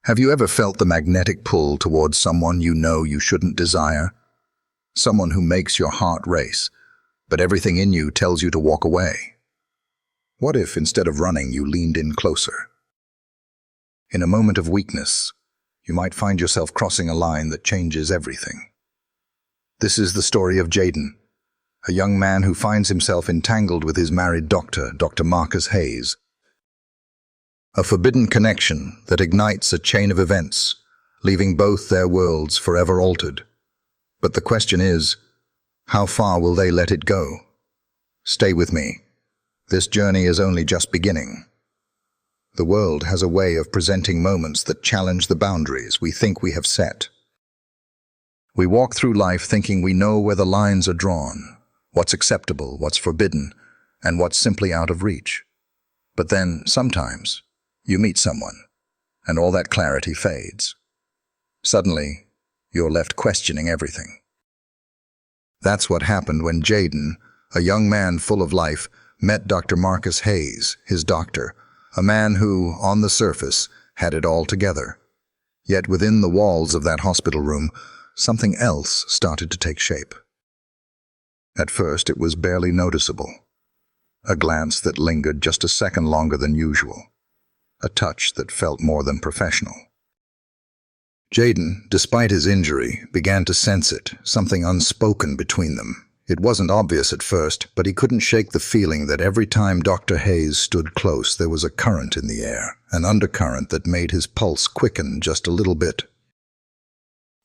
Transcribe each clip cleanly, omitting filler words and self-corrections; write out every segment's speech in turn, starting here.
Have you ever felt the magnetic pull towards someone you know you shouldn't desire? Someone who makes your heart race, but everything in you tells you to walk away. What if, instead of running, you leaned in closer? In a moment of weakness, you might find yourself crossing a line that changes everything. This is the story of Jaden, a young man who finds himself entangled with his married doctor, Dr. Marcus Hayes. A forbidden connection that ignites a chain of events, leaving both their worlds forever altered. But the question is, how far will they let it go? Stay with me. This journey is only just beginning. The world has a way of presenting moments that challenge the boundaries we think we have set. We walk through life thinking we know where the lines are drawn, what's acceptable, what's forbidden, and what's simply out of reach. But then, sometimes, you meet someone, and all that clarity fades. Suddenly, you're left questioning everything. That's what happened when Jaden, a young man full of life, met Dr. Marcus Hayes, his doctor, a man who, on the surface, had it all together. Yet within the walls of that hospital room, something else started to take shape. At first, it was barely noticeable. A glance that lingered just a second longer than usual. A touch that felt more than professional. Jaden, despite his injury, began to sense it, something unspoken between them. It wasn't obvious at first, but he couldn't shake the feeling that every time Dr. Hayes stood close, there was a current in the air, an undercurrent that made his pulse quicken just a little bit.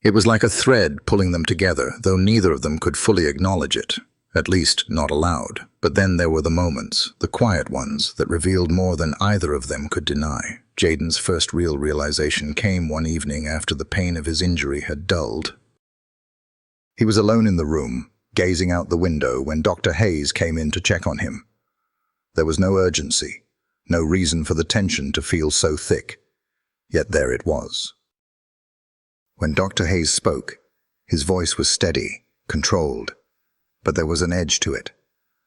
It was like a thread pulling them together, though neither of them could fully acknowledge it. At least, not aloud. But then there were the moments, the quiet ones, that revealed more than either of them could deny. Jaden's first real realization came one evening after the pain of his injury had dulled. He was alone in the room, gazing out the window when Dr. Hayes came in to check on him. There was no urgency, no reason for the tension to feel so thick. Yet there it was. When Dr. Hayes spoke, his voice was steady, controlled. But there was an edge to it,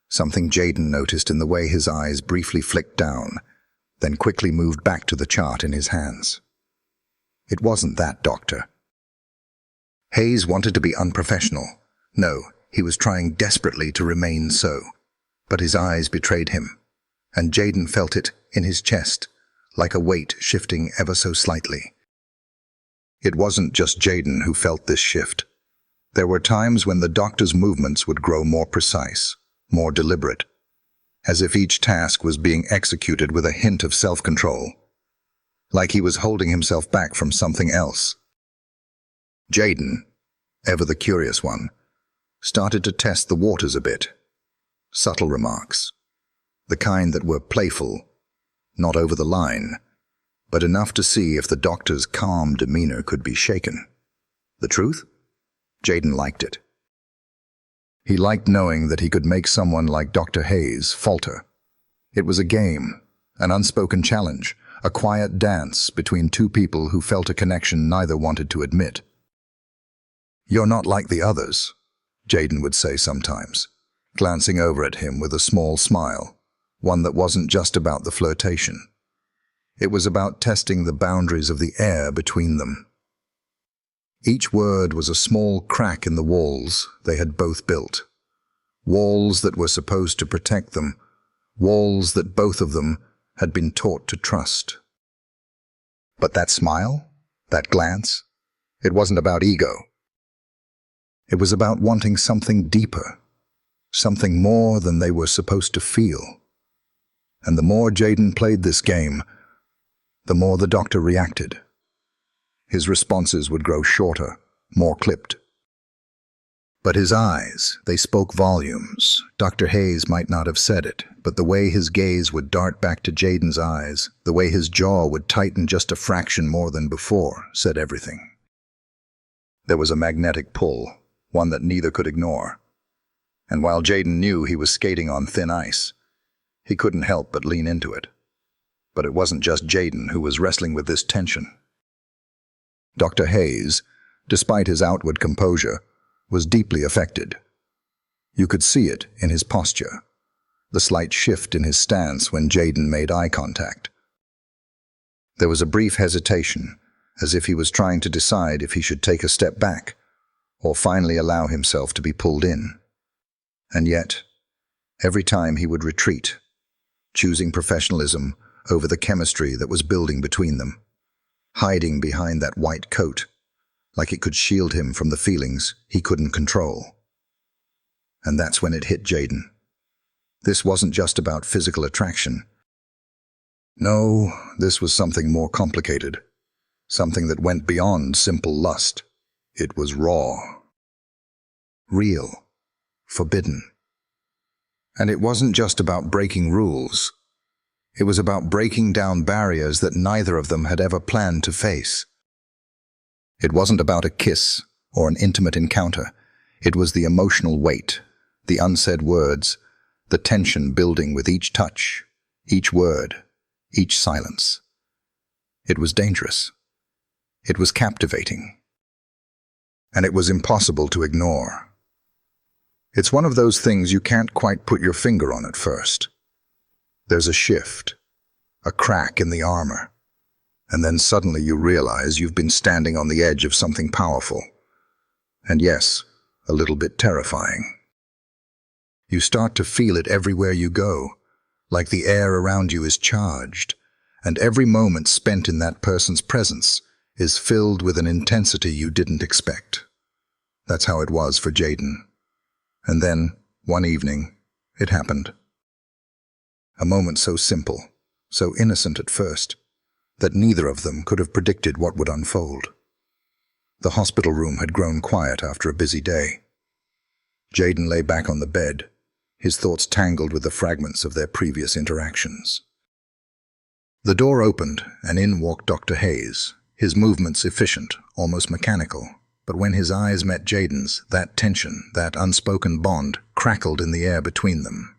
something Jaden noticed in the way his eyes briefly flicked down, then quickly moved back to the chart in his hands. It wasn't that, Doctor. Hayes wanted to be unprofessional. No, he was trying desperately to remain so. But his eyes betrayed him, and Jaden felt it in his chest, like a weight shifting ever so slightly. It wasn't just Jaden who felt this shift. There were times when the doctor's movements would grow more precise, more deliberate, as if each task was being executed with a hint of self-control, like he was holding himself back from something else. Jaden, ever the curious one, started to test the waters a bit. Subtle remarks, the kind that were playful, not over the line, but enough to see if the doctor's calm demeanor could be shaken. The truth? Jaden liked it. He liked knowing that he could make someone like Dr. Hayes falter. It was a game, an unspoken challenge, a quiet dance between two people who felt a connection neither wanted to admit. "You're not like the others," Jaden would say sometimes, glancing over at him with a small smile, one that wasn't just about the flirtation. It was about testing the boundaries of the air between them. Each word was a small crack in the walls they had both built. Walls that were supposed to protect them. Walls that both of them had been taught to trust. But that smile, that glance, it wasn't about ego. It was about wanting something deeper, something more than they were supposed to feel. And the more Jaden played this game, the more the doctor reacted. His responses would grow shorter, more clipped. But his eyes, they spoke volumes. Dr. Hayes might not have said it, but the way his gaze would dart back to Jaden's eyes, the way his jaw would tighten just a fraction more than before, said everything. There was a magnetic pull, one that neither could ignore. And while Jaden knew he was skating on thin ice, he couldn't help but lean into it. But it wasn't just Jaden who was wrestling with this tension. Dr. Hayes, despite his outward composure, was deeply affected. You could see it in his posture, the slight shift in his stance when Jaden made eye contact. There was a brief hesitation, as if he was trying to decide if he should take a step back or finally allow himself to be pulled in. And yet, every time he would retreat, choosing professionalism over the chemistry that was building between them, hiding behind that white coat, like it could shield him from the feelings he couldn't control. And that's when it hit Jaden. This wasn't just about physical attraction. No, this was something more complicated, something that went beyond simple lust. It was raw, real, forbidden. And it wasn't just about breaking rules. It was about breaking down barriers that neither of them had ever planned to face. It wasn't about a kiss or an intimate encounter. It was the emotional weight, the unsaid words, the tension building with each touch, each word, each silence. It was dangerous. It was captivating. And it was impossible to ignore. It's one of those things you can't quite put your finger on at first. There's a shift, a crack in the armor, and then suddenly you realize you've been standing on the edge of something powerful. And yes, a little bit terrifying. You start to feel it everywhere you go, like the air around you is charged, and every moment spent in that person's presence is filled with an intensity you didn't expect. That's how it was for Jaden. And then, one evening, it happened. A moment so simple, so innocent at first, that neither of them could have predicted what would unfold. The hospital room had grown quiet after a busy day. Jaden lay back on the bed, his thoughts tangled with the fragments of their previous interactions. The door opened, and in walked Dr. Hayes, his movements efficient, almost mechanical. But when his eyes met Jaden's, that tension, that unspoken bond, crackled in the air between them.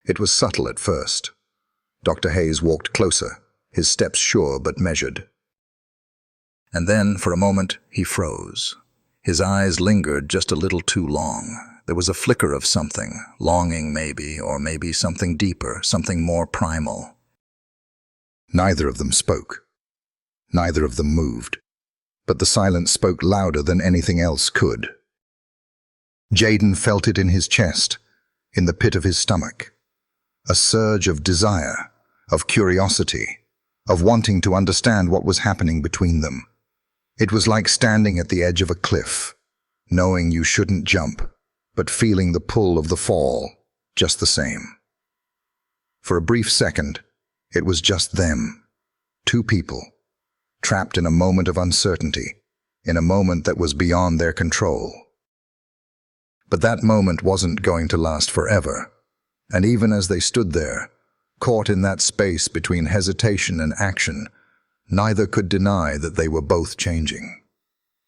It was subtle at first. Dr. Hayes walked closer, his steps sure but measured. And then, for a moment, he froze. His eyes lingered just a little too long. There was a flicker of something, longing maybe, or maybe something deeper, something more primal. Neither of them spoke. Neither of them moved. But the silence spoke louder than anything else could. Jaden felt it in his chest, in the pit of his stomach. A surge of desire, of curiosity, of wanting to understand what was happening between them. It was like standing at the edge of a cliff, knowing you shouldn't jump, but feeling the pull of the fall just the same. For a brief second, it was just them, two people, trapped in a moment of uncertainty, in a moment that was beyond their control. But that moment wasn't going to last forever, and even as they stood there, caught in that space between hesitation and action, neither could deny that they were both changing.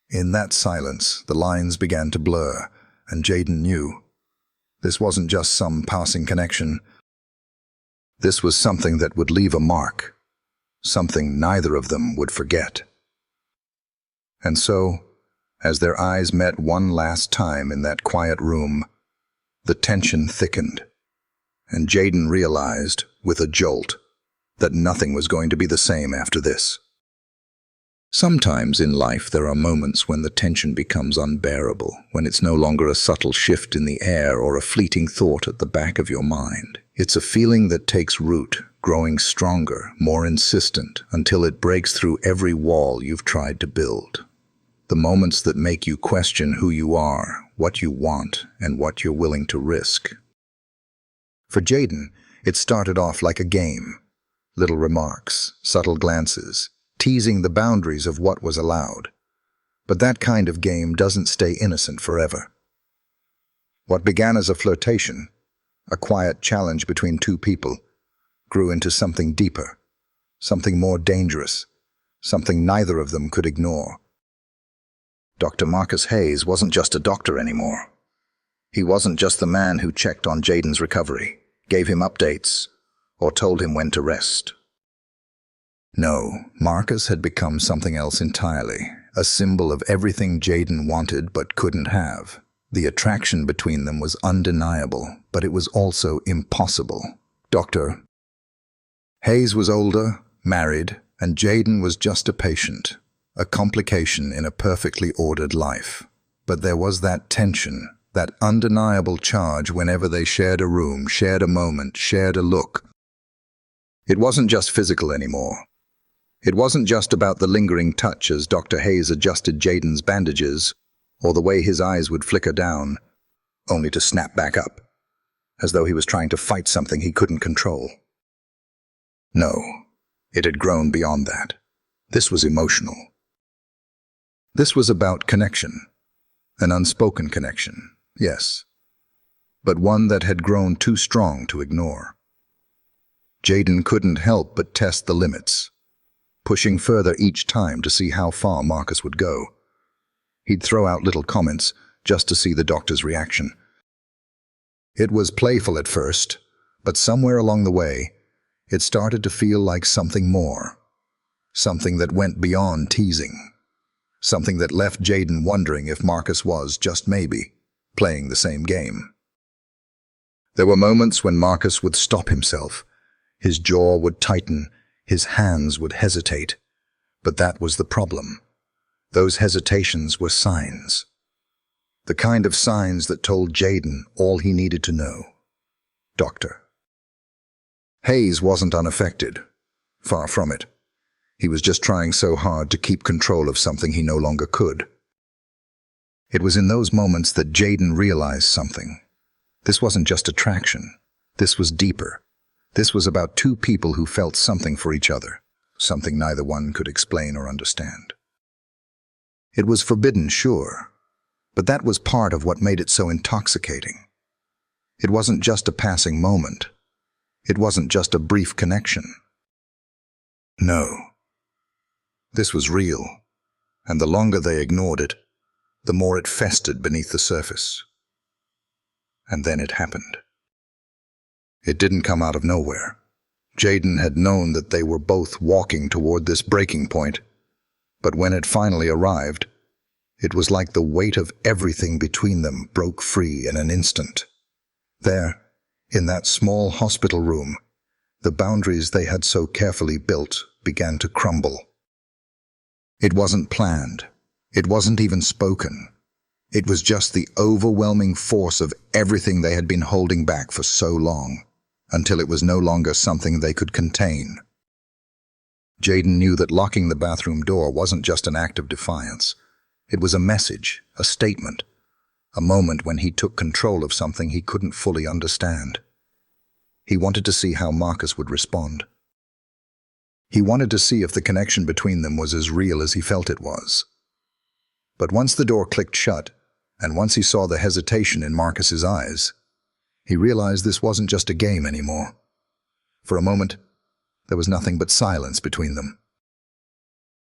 In that silence, the lines began to blur, and Jaden knew. This wasn't just some passing connection. This was something that would leave a mark, something neither of them would forget. And so, as their eyes met one last time in that quiet room, the tension thickened, and Jaden realized, with a jolt, that nothing was going to be the same after this. Sometimes in life there are moments when the tension becomes unbearable, when it's no longer a subtle shift in the air or a fleeting thought at the back of your mind. It's a feeling that takes root, growing stronger, more insistent, until it breaks through every wall you've tried to build. The moments that make you question who you are, what you want, and what you're willing to risk. For Jaden, it started off like a game. Little remarks, subtle glances, teasing the boundaries of what was allowed. But that kind of game doesn't stay innocent forever. What began as a flirtation, a quiet challenge between two people, grew into something deeper, something more dangerous, something neither of them could ignore. Dr. Marcus Hayes wasn't just a doctor anymore. He wasn't just the man who checked on Jaden's recovery, gave him updates, or told him when to rest. No, Marcus had become something else entirely, a symbol of everything Jaden wanted but couldn't have. The attraction between them was undeniable, but it was also impossible. Dr. Hayes was older, married, and Jaden was just a patient, a complication in a perfectly ordered life. But there was that tension, that undeniable charge whenever they shared a room, shared a moment, shared a look. It wasn't just physical anymore. It wasn't just about the lingering touch as Dr. Hayes adjusted Jaden's bandages, or the way his eyes would flicker down, only to snap back up, as though he was trying to fight something he couldn't control. No, it had grown beyond that. This was emotional. This was about connection. An unspoken connection, yes, but one that had grown too strong to ignore. Jaden couldn't help but test the limits, pushing further each time to see how far Marcus would go. He'd throw out little comments just to see the doctor's reaction. It was playful at first, but somewhere along the way, it started to feel like something more, something that went beyond teasing. Something that left Jaden wondering if Marcus was, just maybe, playing the same game. There were moments when Marcus would stop himself. His jaw would tighten, his hands would hesitate. But that was the problem. Those hesitations were signs. The kind of signs that told Jaden all he needed to know. Doctor. Hayes wasn't unaffected. Far from it. He was just trying so hard to keep control of something he no longer could. It was in those moments that Jaden realized something. This wasn't just attraction. This was deeper. This was about two people who felt something for each other, something neither one could explain or understand. It was forbidden, sure, but that was part of what made it so intoxicating. It wasn't just a passing moment. It wasn't just a brief connection. No. This was real, and the longer they ignored it, the more it festered beneath the surface. And then it happened. It didn't come out of nowhere. Jaden had known that they were both walking toward this breaking point, but when it finally arrived, it was like the weight of everything between them broke free in an instant. There, in that small hospital room, the boundaries they had so carefully built began to crumble. It wasn't planned. It wasn't even spoken. It was just the overwhelming force of everything they had been holding back for so long, until it was no longer something they could contain. Jaden knew that locking the bathroom door wasn't just an act of defiance. It was a message, a statement, a moment when he took control of something he couldn't fully understand. He wanted to see how Marcus would respond. He wanted to see if the connection between them was as real as he felt it was. But once the door clicked shut, and once he saw the hesitation in Marcus's eyes, he realized this wasn't just a game anymore. For a moment, there was nothing but silence between them.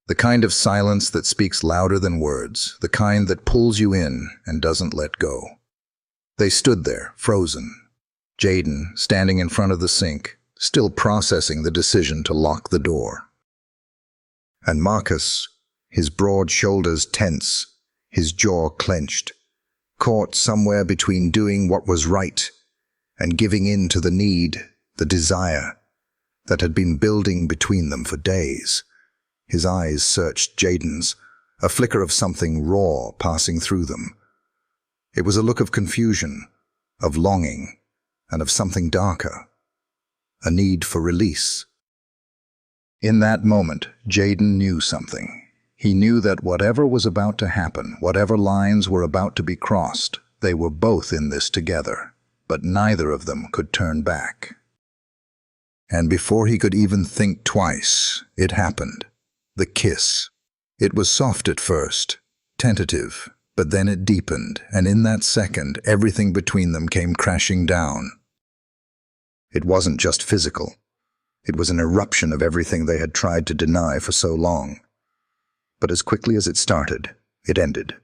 The kind of silence that speaks louder than words, the kind that pulls you in and doesn't let go. They stood there, frozen. Jaden, standing in front of the sink, still processing the decision to lock the door. And Marcus, his broad shoulders tense, his jaw clenched, caught somewhere between doing what was right and giving in to the need, the desire, that had been building between them for days. His eyes searched Jaden's, a flicker of something raw passing through them. It was a look of confusion, of longing, and of something darker, a need for release. In that moment, Jaden knew something. He knew that whatever was about to happen, whatever lines were about to be crossed, they were both in this together, but neither of them could turn back. And before he could even think twice, it happened. The kiss. It was soft at first, tentative, but then it deepened, and in that second, everything between them came crashing down. It wasn't just physical. It was an eruption of everything they had tried to deny for so long. But as quickly as it started, it ended.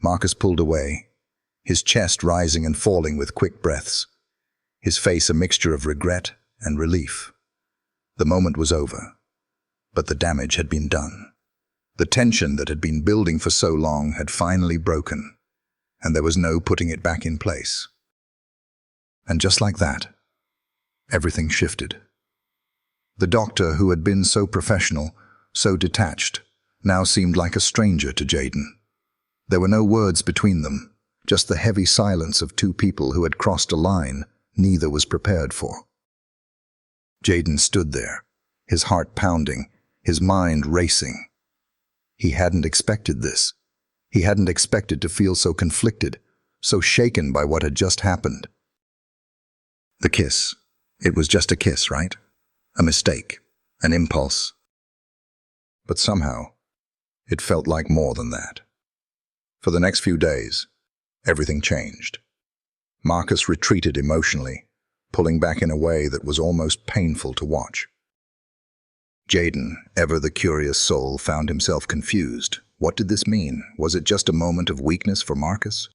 Marcus pulled away, his chest rising and falling with quick breaths, his face a mixture of regret and relief. The moment was over, but the damage had been done. The tension that had been building for so long had finally broken, and there was no putting it back in place. And just like that, everything shifted. The doctor, who had been so professional, so detached, now seemed like a stranger to Jaden. There were no words between them, just the heavy silence of two people who had crossed a line neither was prepared for. Jaden stood there, his heart pounding, his mind racing. He hadn't expected this. He hadn't expected to feel so conflicted, so shaken by what had just happened. The kiss. It was just a kiss, right? A mistake, an impulse. But somehow, it felt like more than that. For the next few days, everything changed. Marcus retreated emotionally, pulling back in a way that was almost painful to watch. Jaden, ever the curious soul, found himself confused. What did this mean? Was it just a moment of weakness for Marcus?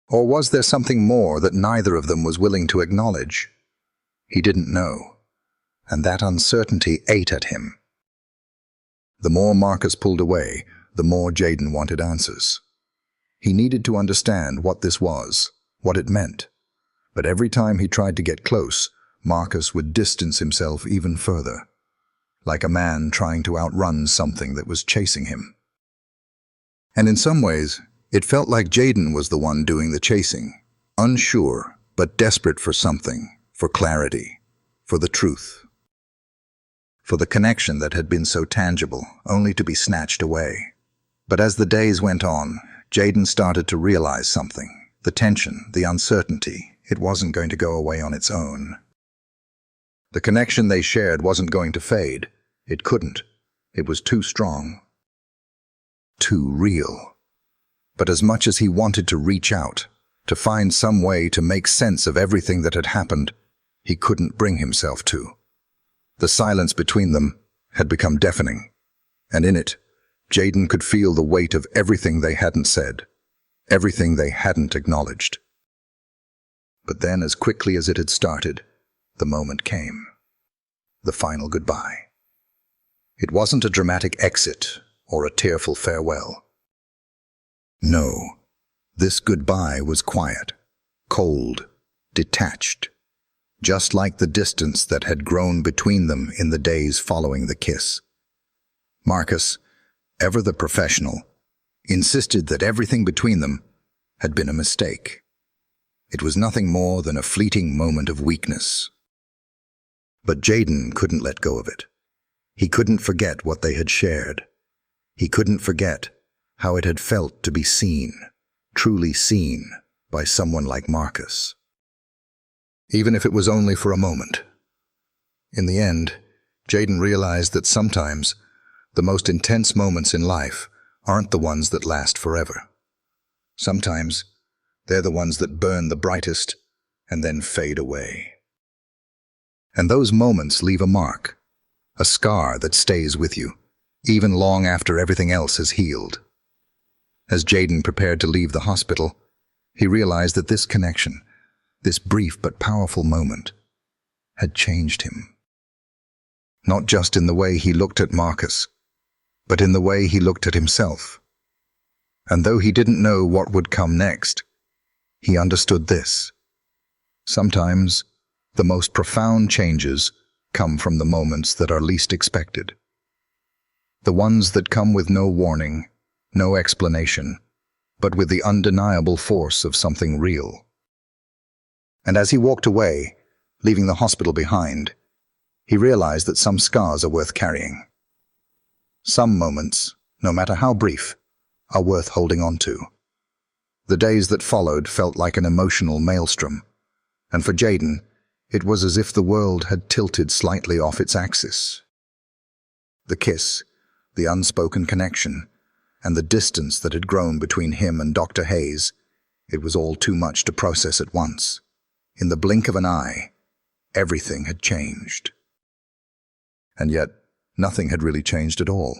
Or was there something more that neither of them was willing to acknowledge? He didn't know, and that uncertainty ate at him. The more Marcus pulled away, the more Jaden wanted answers. He needed to understand what this was, what it meant. But every time he tried to get close, Marcus would distance himself even further, like a man trying to outrun something that was chasing him. And in some ways, it felt like Jaden was the one doing the chasing, unsure but desperate for something, for clarity, for the truth, for the connection that had been so tangible, only to be snatched away. But as the days went on, Jaden started to realize something. The tension, the uncertainty, it wasn't going to go away on its own. The connection they shared wasn't going to fade. It couldn't. It was too strong. Too real. But as much as he wanted to reach out, to find some way to make sense of everything that had happened, he couldn't bring himself to. The silence between them had become deafening, and in it, Jaden could feel the weight of everything they hadn't said, everything they hadn't acknowledged. But then, as quickly as it had started, the moment came. The final goodbye. It wasn't a dramatic exit or a tearful farewell. No, this goodbye was quiet, cold, detached, just like the distance that had grown between them in the days following the kiss. Marcus, ever the professional, insisted that everything between them had been a mistake. It was nothing more than a fleeting moment of weakness. But Jaden couldn't let go of it. He couldn't forget what they had shared. He couldn't forget how it had felt to be seen, truly seen, by someone like Marcus. Even if it was only for a moment. In the end, Jaden realized that sometimes the most intense moments in life aren't the ones that last forever. Sometimes they're the ones that burn the brightest and then fade away. And those moments leave a mark, a scar that stays with you, even long after everything else has healed. As Jaden prepared to leave the hospital, he realized that this connection, this brief but powerful moment, had changed him. Not just in the way he looked at Marcus, but in the way he looked at himself. And though he didn't know what would come next, he understood this. Sometimes, the most profound changes come from the moments that are least expected. The ones that come with no warning, no explanation, but with the undeniable force of something real. And as he walked away, leaving the hospital behind, he realized that some scars are worth carrying. Some moments, no matter how brief, are worth holding on to. The days that followed felt like an emotional maelstrom, and for Jaden, it was as if the world had tilted slightly off its axis. The kiss, the unspoken connection, and the distance that had grown between him and Dr. Hayes, it was all too much to process at once. In the blink of an eye, everything had changed. And yet, nothing had really changed at all.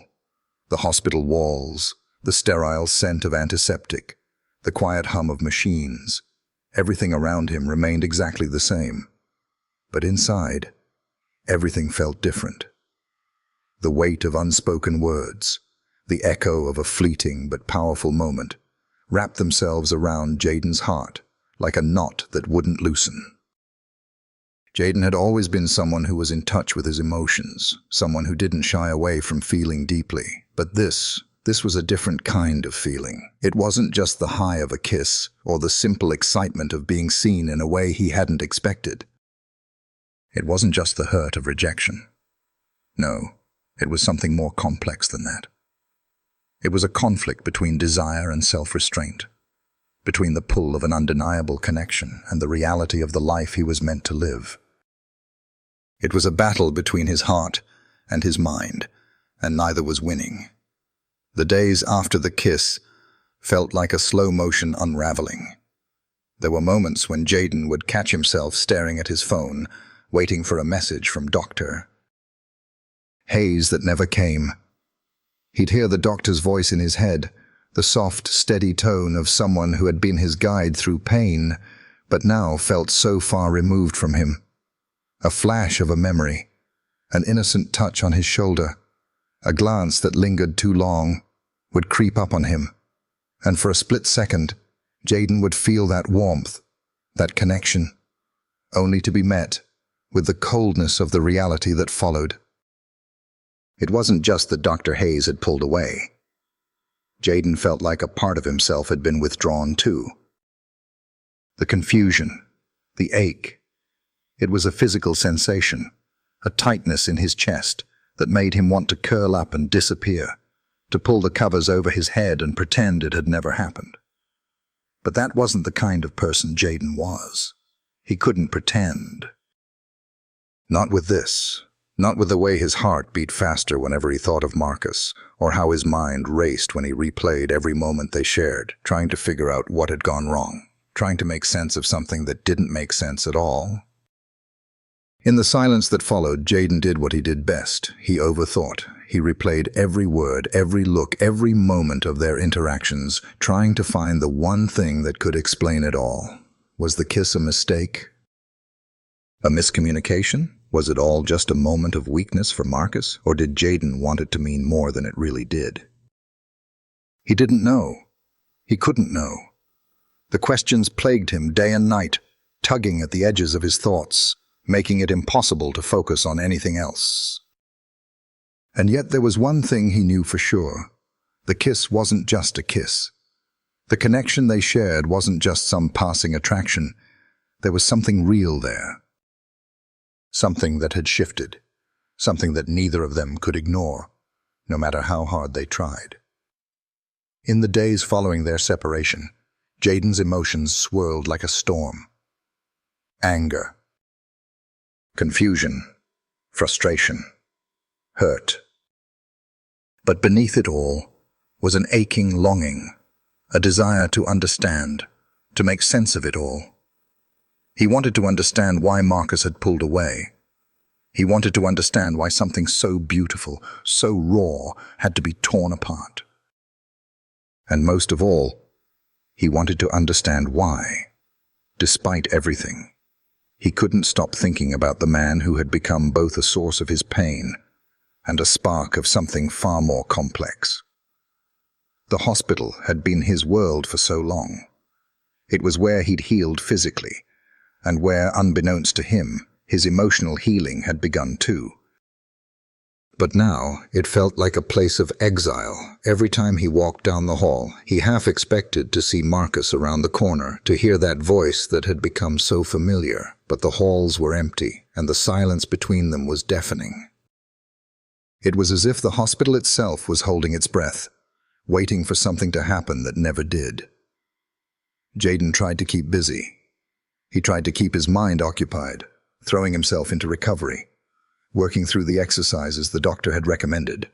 The hospital walls, the sterile scent of antiseptic, the quiet hum of machines, everything around him remained exactly the same. But inside, everything felt different. The weight of unspoken words, the echo of a fleeting but powerful moment, wrapped themselves around Jaden's heart like a knot that wouldn't loosen. Jaden had always been someone who was in touch with his emotions, someone who didn't shy away from feeling deeply. But this was a different kind of feeling. It wasn't just the high of a kiss or the simple excitement of being seen in a way he hadn't expected. It wasn't just the hurt of rejection. No, it was something more complex than that. It was a conflict between desire and self-restraint, between the pull of an undeniable connection and the reality of the life he was meant to live. It was a battle between his heart and his mind, and neither was winning. The days after the kiss felt like a slow-motion unraveling. There were moments when Jaden would catch himself staring at his phone, waiting for a message from Dr. Hayes that never came. He'd hear the doctor's voice in his head, the soft, steady tone of someone who had been his guide through pain, but now felt so far removed from him. A flash of a memory, an innocent touch on his shoulder, a glance that lingered too long, would creep up on him, and for a split second, Jaden would feel that warmth, that connection, only to be met with the coldness of the reality that followed. It wasn't just that Dr. Hayes had pulled away. Jaden felt like a part of himself had been withdrawn too. The confusion, the ache. It was a physical sensation, a tightness in his chest that made him want to curl up and disappear, to pull the covers over his head and pretend it had never happened. But that wasn't the kind of person Jaden was. He couldn't pretend. Not with this. Not with the way his heart beat faster whenever he thought of Marcus, or how his mind raced when he replayed every moment they shared, trying to figure out what had gone wrong, trying to make sense of something that didn't make sense at all. In the silence that followed, Jaden did what he did best. He overthought. He replayed every word, every look, every moment of their interactions, trying to find the one thing that could explain it all. Was the kiss a mistake? A miscommunication? Was it all just a moment of weakness for Marcus, or did Jaden want it to mean more than it really did? He didn't know. He couldn't know. The questions plagued him day and night, tugging at the edges of his thoughts, making it impossible to focus on anything else. And yet there was one thing he knew for sure. The kiss wasn't just a kiss. The connection they shared wasn't just some passing attraction. There was something real there. Something that had shifted. Something that neither of them could ignore, no matter how hard they tried. In the days following their separation, Jaden's emotions swirled like a storm. Anger. Confusion. Frustration. Hurt. But beneath it all was an aching longing, a desire to understand, to make sense of it all. He wanted to understand why Marcus had pulled away. He wanted to understand why something so beautiful, so raw, had to be torn apart. And most of all, he wanted to understand why, despite everything, he couldn't stop thinking about the man who had become both a source of his pain and a spark of something far more complex. The hospital had been his world for so long. It was where he'd healed physically, and where, unbeknownst to him, his emotional healing had begun too. But now it felt like a place of exile. Every time he walked down the hall, he half expected to see Marcus around the corner, to hear that voice that had become so familiar. But the halls were empty, and the silence between them was deafening. It was as if the hospital itself was holding its breath, waiting for something to happen that never did. Jaden tried to keep busy. He tried to keep his mind occupied, throwing himself into recovery, working through the exercises the doctor had recommended.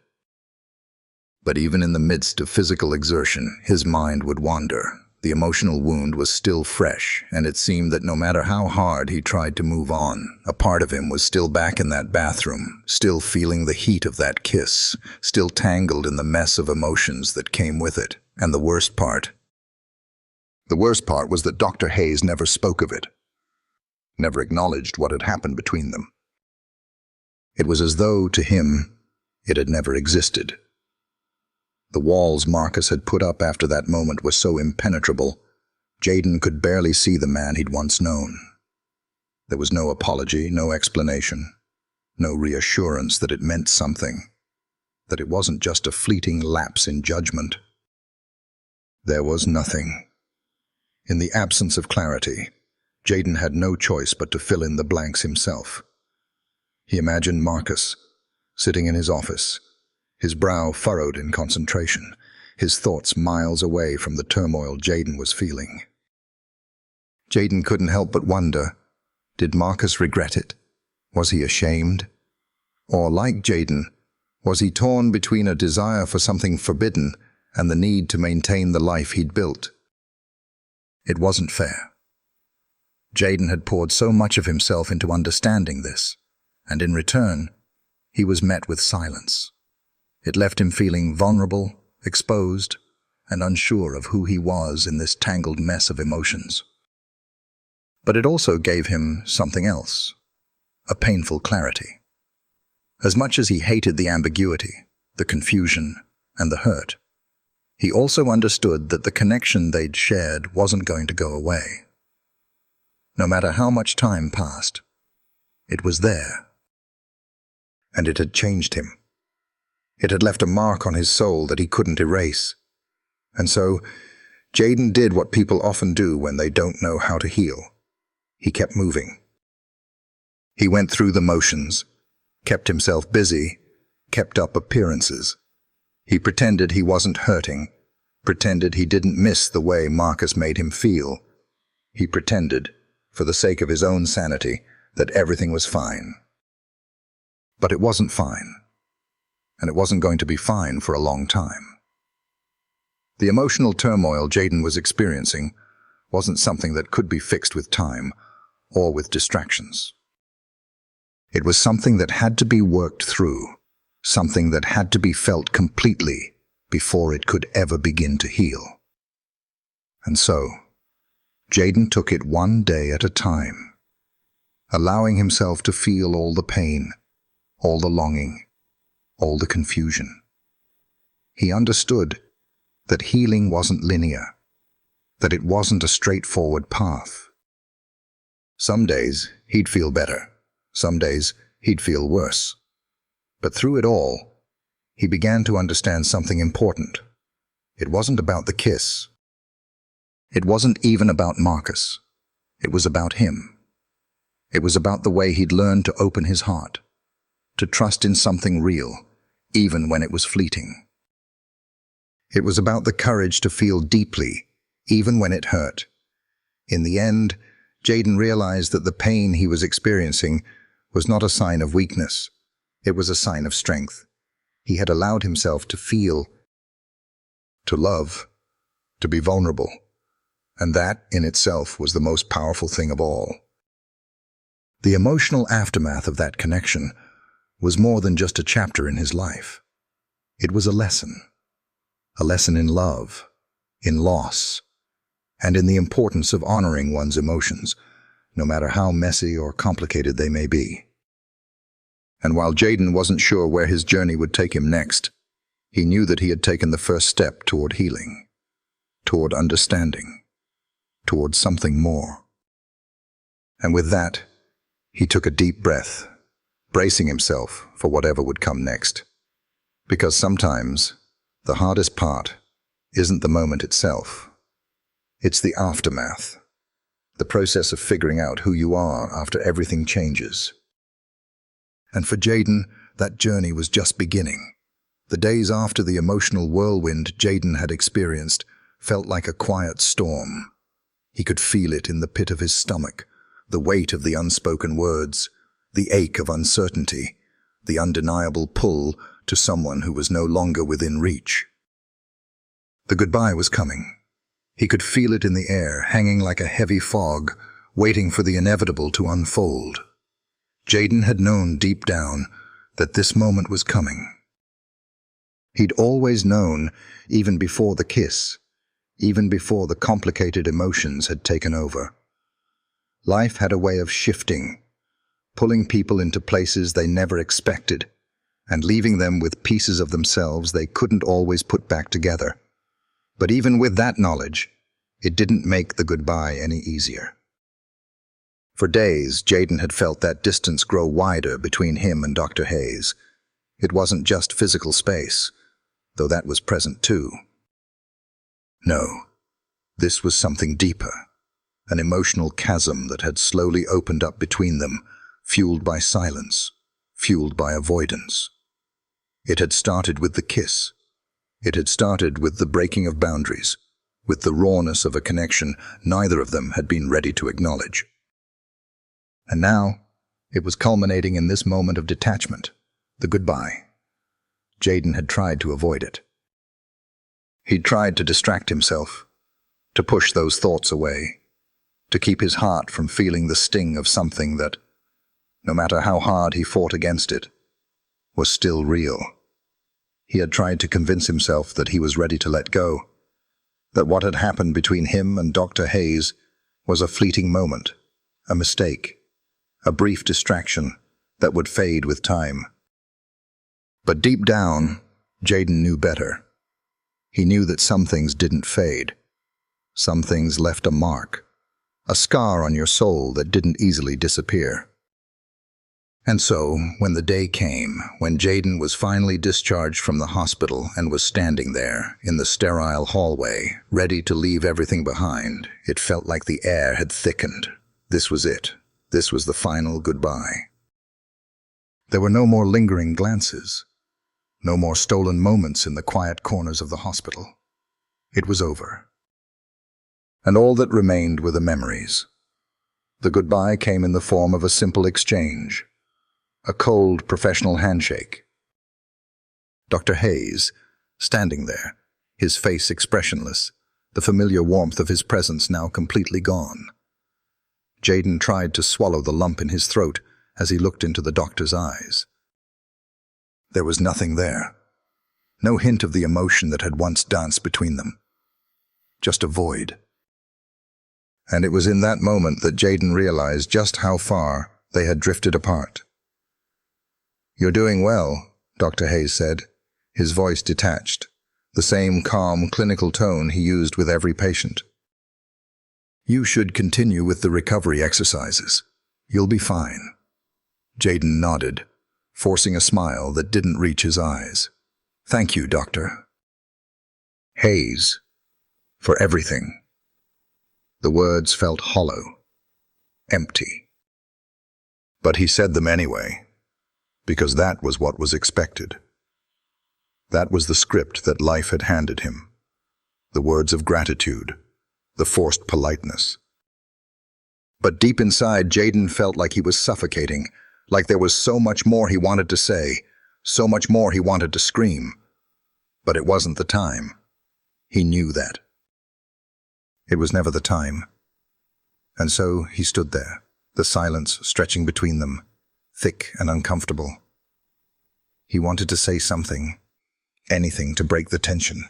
But even in the midst of physical exertion, his mind would wander. The emotional wound was still fresh, and it seemed that no matter how hard he tried to move on, a part of him was still back in that bathroom, still feeling the heat of that kiss, still tangled in the mess of emotions that came with it. And the worst part was that Dr. Hayes never spoke of it, never acknowledged what had happened between them. It was as though, to him, it had never existed. The walls Marcus had put up after that moment were so impenetrable, Jaden could barely see the man he'd once known. There was no apology, no explanation, no reassurance that it meant something, that it wasn't just a fleeting lapse in judgment. There was nothing. In the absence of clarity, Jaden had no choice but to fill in the blanks himself. He imagined Marcus, sitting in his office, his brow furrowed in concentration, his thoughts miles away from the turmoil Jaden was feeling. Jaden couldn't help but wonder, did Marcus regret it? Was he ashamed? Or, like Jaden, was he torn between a desire for something forbidden and the need to maintain the life he'd built? It wasn't fair. Jaden had poured so much of himself into understanding this, and in return, he was met with silence. It left him feeling vulnerable, exposed, and unsure of who he was in this tangled mess of emotions. But it also gave him something else, a painful clarity. As much as he hated the ambiguity, the confusion, and the hurt, he also understood that the connection they'd shared wasn't going to go away. No matter how much time passed, it was there. And it had changed him. It had left a mark on his soul that he couldn't erase. And so, Jaden did what people often do when they don't know how to heal. He kept moving. He went through the motions, kept himself busy, kept up appearances. He pretended he wasn't hurting, pretended he didn't miss the way Marcus made him feel. He pretended, for the sake of his own sanity, that everything was fine. But it wasn't fine, and it wasn't going to be fine for a long time. The emotional turmoil Jaden was experiencing wasn't something that could be fixed with time or with distractions. It was something that had to be worked through, something that had to be felt completely before it could ever begin to heal. And so, Jaden took it one day at a time, allowing himself to feel all the pain, all the longing, all the confusion. He understood that healing wasn't linear, that it wasn't a straightforward path. Some days he'd feel better, some days he'd feel worse. But through it all, he began to understand something important. It wasn't about the kiss. It wasn't even about Marcus. It was about him. It was about the way he'd learned to open his heart, to trust in something real, even when it was fleeting. It was about the courage to feel deeply, even when it hurt. In the end, Jaden realized that the pain he was experiencing was not a sign of weakness. It was a sign of strength. He had allowed himself to feel, to love, to be vulnerable. And that, in itself, was the most powerful thing of all. The emotional aftermath of that connection was more than just a chapter in his life. It was a lesson in love, in loss, and in the importance of honoring one's emotions, no matter how messy or complicated they may be. And while Jaden wasn't sure where his journey would take him next, he knew that he had taken the first step toward healing, toward understanding, toward something more. And with that, he took a deep breath, bracing himself for whatever would come next. Because sometimes, the hardest part isn't the moment itself. It's the aftermath, the process of figuring out who you are after everything changes. And for Jaden, that journey was just beginning. The days after the emotional whirlwind Jaden had experienced felt like a quiet storm. He could feel it in the pit of his stomach, the weight of the unspoken words, the ache of uncertainty, the undeniable pull to someone who was no longer within reach. The goodbye was coming. He could feel it in the air, hanging like a heavy fog, waiting for the inevitable to unfold. Jaden had known deep down that this moment was coming. He'd always known, even before the kiss, even before the complicated emotions had taken over. Life had a way of shifting, pulling people into places they never expected, and leaving them with pieces of themselves they couldn't always put back together. But even with that knowledge, it didn't make the goodbye any easier. For days, Jaden had felt that distance grow wider between him and Dr. Hayes. It wasn't just physical space, though that was present too. No, this was something deeper, an emotional chasm that had slowly opened up between them, fueled by silence, fueled by avoidance. It had started with the kiss. It had started with the breaking of boundaries, with the rawness of a connection neither of them had been ready to acknowledge. And now, it was culminating in this moment of detachment, the goodbye. Jaden had tried to avoid it. He'd tried to distract himself, to push those thoughts away, to keep his heart from feeling the sting of something that, no matter how hard he fought against it, was still real. He had tried to convince himself that he was ready to let go, that what had happened between him and Dr. Hayes was a fleeting moment, a mistake, a brief distraction that would fade with time. But deep down, Jaden knew better. He knew that some things didn't fade. Some things left a mark, a scar on your soul that didn't easily disappear. And so, when the day came, when Jaden was finally discharged from the hospital and was standing there, in the sterile hallway, ready to leave everything behind, it felt like the air had thickened. This was it. This was the final goodbye. There were no more lingering glances, no more stolen moments in the quiet corners of the hospital. It was over. And all that remained were the memories. The goodbye came in the form of a simple exchange, a cold, professional handshake. Dr. Hayes, standing there, his face expressionless, the familiar warmth of his presence now completely gone. Jaden tried to swallow the lump in his throat as he looked into the doctor's eyes. There was nothing there. No hint of the emotion that had once danced between them. Just a void. And it was in that moment that Jaden realized just how far they had drifted apart. "You're doing well," Dr. Hayes said, his voice detached, the same calm, clinical tone he used with every patient. "You should continue with the recovery exercises. You'll be fine." Jaden nodded, forcing a smile that didn't reach his eyes. "Thank you, Dr. Hayes, for everything." The words felt hollow, empty. But he said them anyway, because that was what was expected. That was the script that life had handed him. The words of gratitude, the forced politeness. But deep inside, Jaden felt like he was suffocating, like there was so much more he wanted to say, so much more he wanted to scream. But it wasn't the time. He knew that. It was never the time. And so he stood there, the silence stretching between them, thick and uncomfortable. He wanted to say something, anything to break the tension,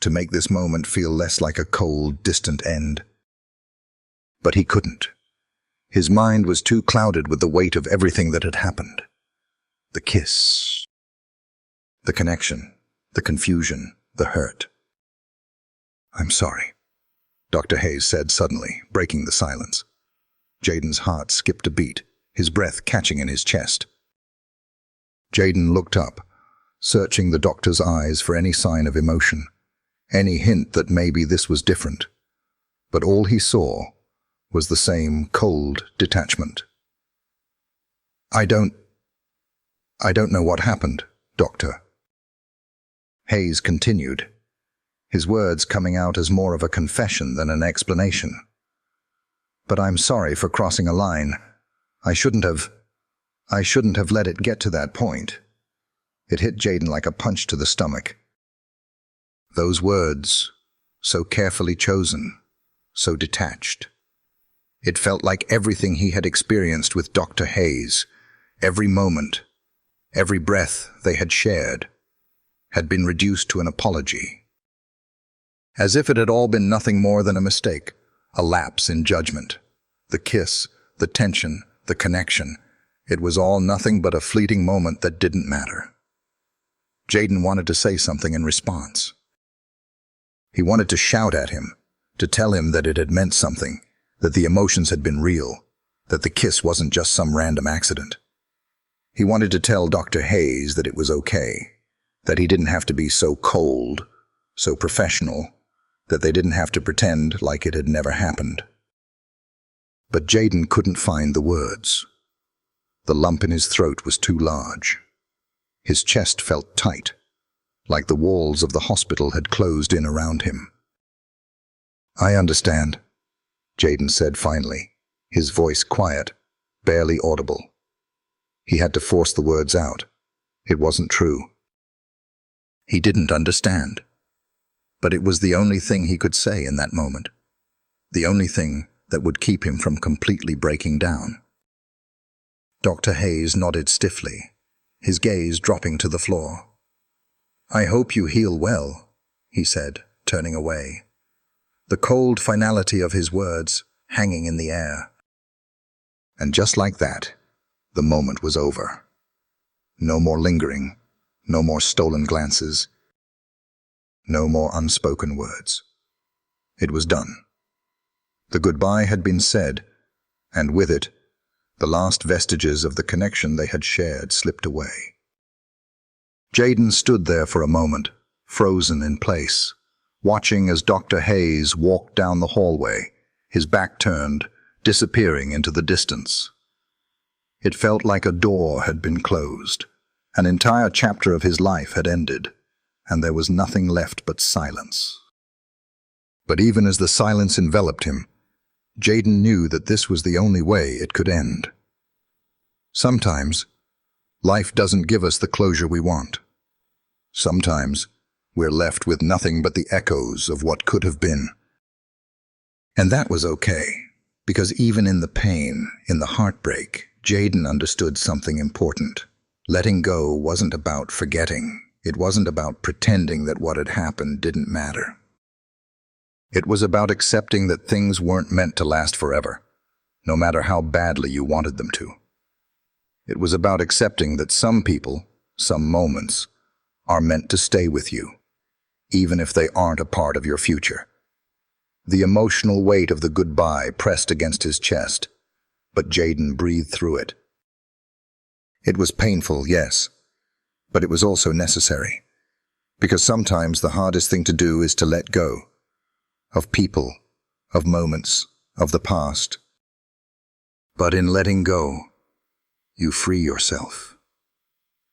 to make this moment feel less like a cold, distant end. But he couldn't. His mind was too clouded with the weight of everything that had happened. The kiss, the connection, the confusion, the hurt. "I'm sorry," Dr. Hayes said suddenly, breaking the silence. Jaden's heart skipped a beat, his breath catching in his chest. Jaden looked up, searching the doctor's eyes for any sign of emotion, any hint that maybe this was different. But all he saw was the same cold detachment. I don't know what happened, Doctor." Hayes continued, his words coming out as more of a confession than an explanation. "But I'm sorry for crossing a line. I shouldn't have let it get to that point." It hit Jaden like a punch to the stomach. Those words, so carefully chosen, so detached. It felt like everything he had experienced with Dr. Hayes, every moment, every breath they had shared, had been reduced to an apology. As if it had all been nothing more than a mistake, a lapse in judgment. The kiss, the tension, the connection, it was all nothing but a fleeting moment that didn't matter. Jaden wanted to say something in response. He wanted to shout at him, to tell him that it had meant something, that the emotions had been real, that the kiss wasn't just some random accident. He wanted to tell Dr. Hayes that it was okay, that he didn't have to be so cold, so professional, that they didn't have to pretend like it had never happened. But Jaden couldn't find the words. The lump in his throat was too large. His chest felt tight, like the walls of the hospital had closed in around him. "I understand," Jaden said finally, his voice quiet, barely audible. He had to force the words out. It wasn't true. He didn't understand. But it was the only thing he could say in that moment. The only thing that would keep him from completely breaking down. Dr. Hayes nodded stiffly, his gaze dropping to the floor. "I hope you heal well," he said, turning away, the cold finality of his words hanging in the air. And just like that, the moment was over. No more lingering, no more stolen glances, no more unspoken words. It was done. The goodbye had been said, and with it, the last vestiges of the connection they had shared slipped away. Jaden stood there for a moment, frozen in place, watching as Dr. Hayes walked down the hallway, his back turned, disappearing into the distance. It felt like a door had been closed. An entire chapter of his life had ended, and there was nothing left but silence. But even as the silence enveloped him, Jaden knew that this was the only way it could end. Sometimes, life doesn't give us the closure we want. Sometimes, we're left with nothing but the echoes of what could have been. And that was okay, because even in the pain, in the heartbreak, Jaden understood something important. Letting go wasn't about forgetting. It wasn't about pretending that what had happened didn't matter. It was about accepting that things weren't meant to last forever, no matter how badly you wanted them to. It was about accepting that some people, some moments, are meant to stay with you, even if they aren't a part of your future. The emotional weight of the goodbye pressed against his chest, but Jaden breathed through it. It was painful, yes, but it was also necessary, because sometimes the hardest thing to do is to let go of people, of moments, of the past. But in letting go, you free yourself.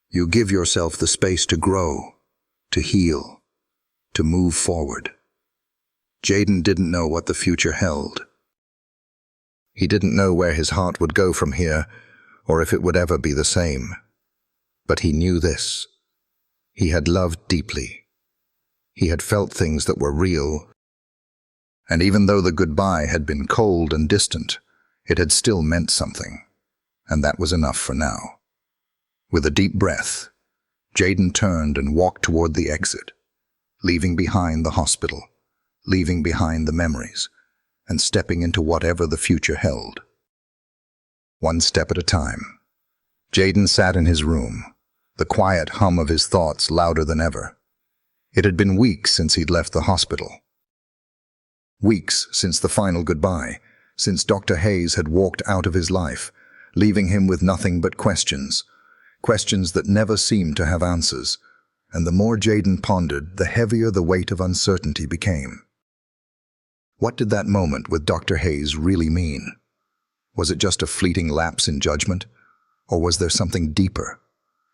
You give yourself the space to grow, to heal, to move forward. Jaden didn't know what the future held. He didn't know where his heart would go from here, or if it would ever be the same. But he knew this. He had loved deeply. He had felt things that were real. And even though the goodbye had been cold and distant, it had still meant something. And that was enough for now. With a deep breath, Jaden turned and walked toward the exit, leaving behind the hospital, leaving behind the memories, and stepping into whatever the future held. One step at a time. Jaden sat in his room, the quiet hum of his thoughts louder than ever. It had been weeks since he'd left the hospital. Weeks since the final goodbye, since Dr. Hayes had walked out of his life, leaving him with nothing but questions, questions that never seemed to have answers, and the more Jaden pondered, the heavier the weight of uncertainty became. What did that moment with Dr. Hayes really mean? Was it just a fleeting lapse in judgment, or was there something deeper,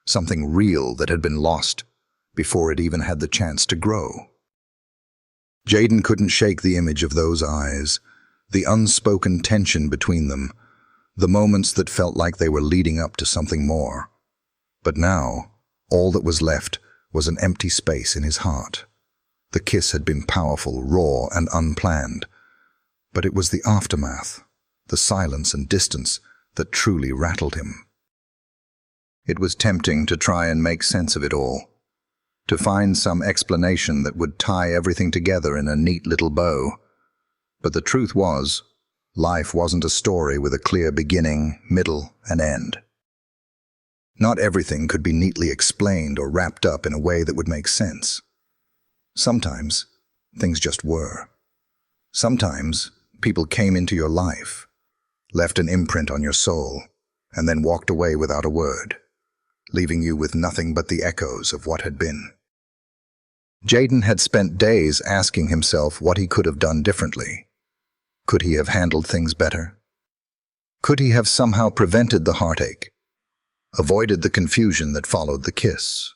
something real that had been lost before it even had the chance to grow? Jaden couldn't shake the image of those eyes, the unspoken tension between them, the moments that felt like they were leading up to something more. But now, all that was left was an empty space in his heart. The kiss had been powerful, raw, and unplanned, but it was the aftermath, the silence and distance, that truly rattled him. It was tempting to try and make sense of it all, to find some explanation that would tie everything together in a neat little bow. But the truth was, life wasn't a story with a clear beginning, middle, and end. Not everything could be neatly explained or wrapped up in a way that would make sense. Sometimes, things just were. Sometimes, people came into your life, left an imprint on your soul, and then walked away without a word, leaving you with nothing but the echoes of what had been. Jaden had spent days asking himself what he could have done differently. Could he have handled things better? Could he have somehow prevented the heartache, avoided the confusion that followed the kiss?